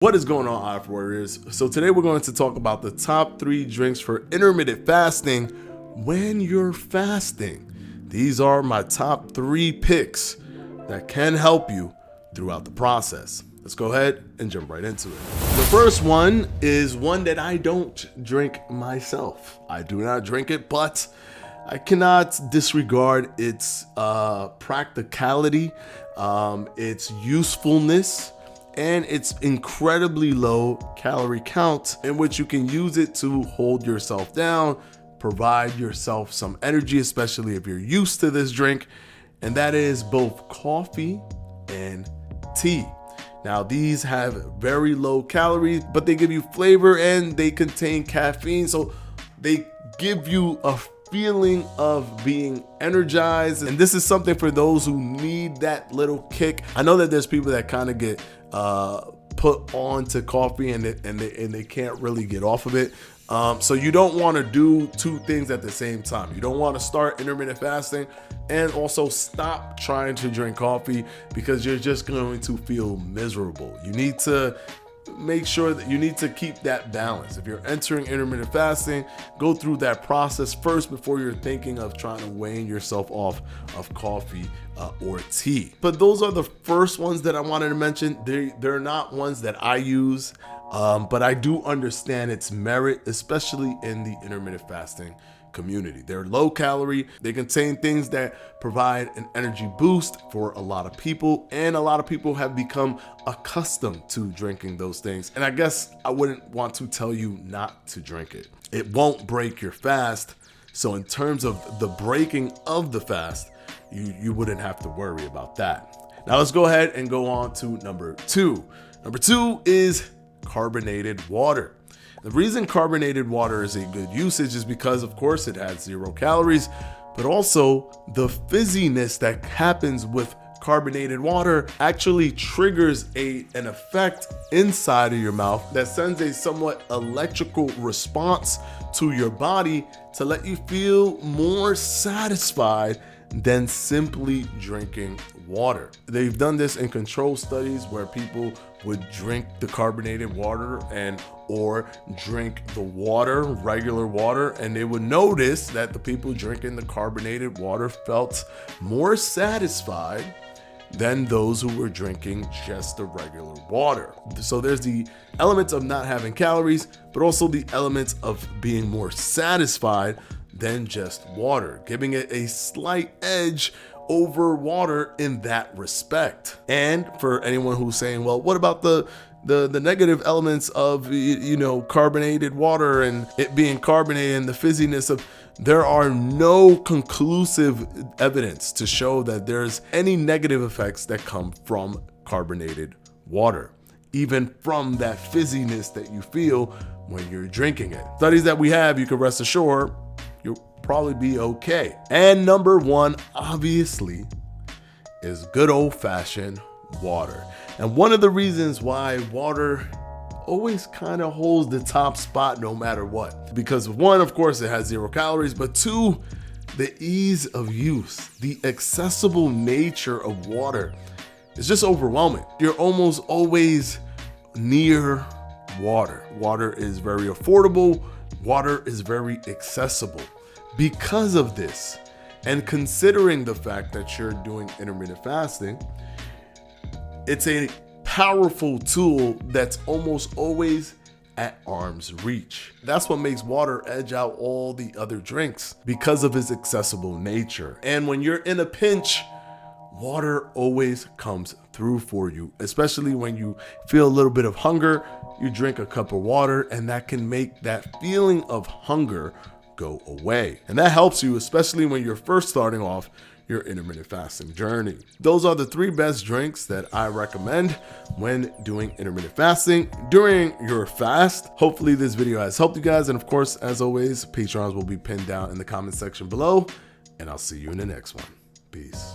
What is going on, Hive Warriors? So today we're going to talk about the top 3 drinks for intermittent fasting when you're fasting. These are my top 3 picks that can help you throughout the process. Let's go ahead and jump right into it. The first one is one that I don't drink myself. I do not drink it, but I cannot disregard its practicality, its usefulness, and its incredibly low calorie count, in which you can use it to hold yourself down, provide yourself some energy, especially if you're used to this drink, and that is both coffee and tea. Now, these have very low calories, but they give you flavor and they contain caffeine, so they give you a feeling of being energized, and this is something for those who need that little kick. I know that there's people that kind of get put on to coffee and they can't really get off of it. So you don't want to do 2 things at the same time. You don't want to start intermittent fasting and also stop trying to drink coffee, because you're just going to feel miserable. You need to make sure that you need to keep that balance. If you're entering intermittent fasting, go through that process first before you're thinking of trying to wean yourself off of coffee or tea. But those are the first ones that I wanted to mention. They're not ones that I use, but I do understand its merit, especially in the intermittent fasting community. They're low calorie. They contain things that provide an energy boost for a lot of people, and a lot of people have become accustomed to drinking those things. And I guess I wouldn't want to tell you not to drink it. It won't break your fast. So in terms of the breaking of the fast, you wouldn't have to worry about that. Now let's go ahead and go on to number 2. Number 2 is carbonated water. The reason carbonated water is a good usage is because, of course, it has 0 calories, but also the fizziness that happens with carbonated water actually triggers an effect inside of your mouth that sends a somewhat electrical response to your body to let you feel more satisfied than simply drinking water. They've done this in control studies where people would drink the carbonated water or drink the water, regular water, and they would notice that the people drinking the carbonated water felt more satisfied than those who were drinking just the regular water. So there's the elements of not having calories, but also the elements of being more satisfied than just water, giving it a slight edge over water in that respect. And for anyone who's saying, well, what about the negative elements of, carbonated water and it being carbonated and the fizziness of, there are no conclusive evidence to show that there's any negative effects that come from carbonated water, even from that fizziness that you feel when you're drinking it. Studies that we have, you can rest assured, you'll probably be okay. And number 1, obviously, is good old-fashioned water. And one of the reasons why water always kind of holds the top spot no matter what, because 1, of course, it has 0 calories, but 2, the ease of use, the accessible nature of water is just overwhelming. You're almost always near water. Water is very affordable. Water is very accessible. Because of this, and considering the fact that you're doing intermittent fasting, it's a powerful tool that's almost always at arm's reach. That's what makes water edge out all the other drinks, because of its accessible nature. And when you're in a pinch, water always comes through for you, especially when you feel a little bit of hunger. You drink a cup of water, and that can make that feeling of hunger go away. And that helps you, especially when you're first starting off your intermittent fasting journey. Those are the 3 best drinks that I recommend when doing intermittent fasting during your fast. Hopefully this video has helped you guys. And of course, as always, Patreons will be pinned down in the comment section below, and I'll see you in the next one. Peace.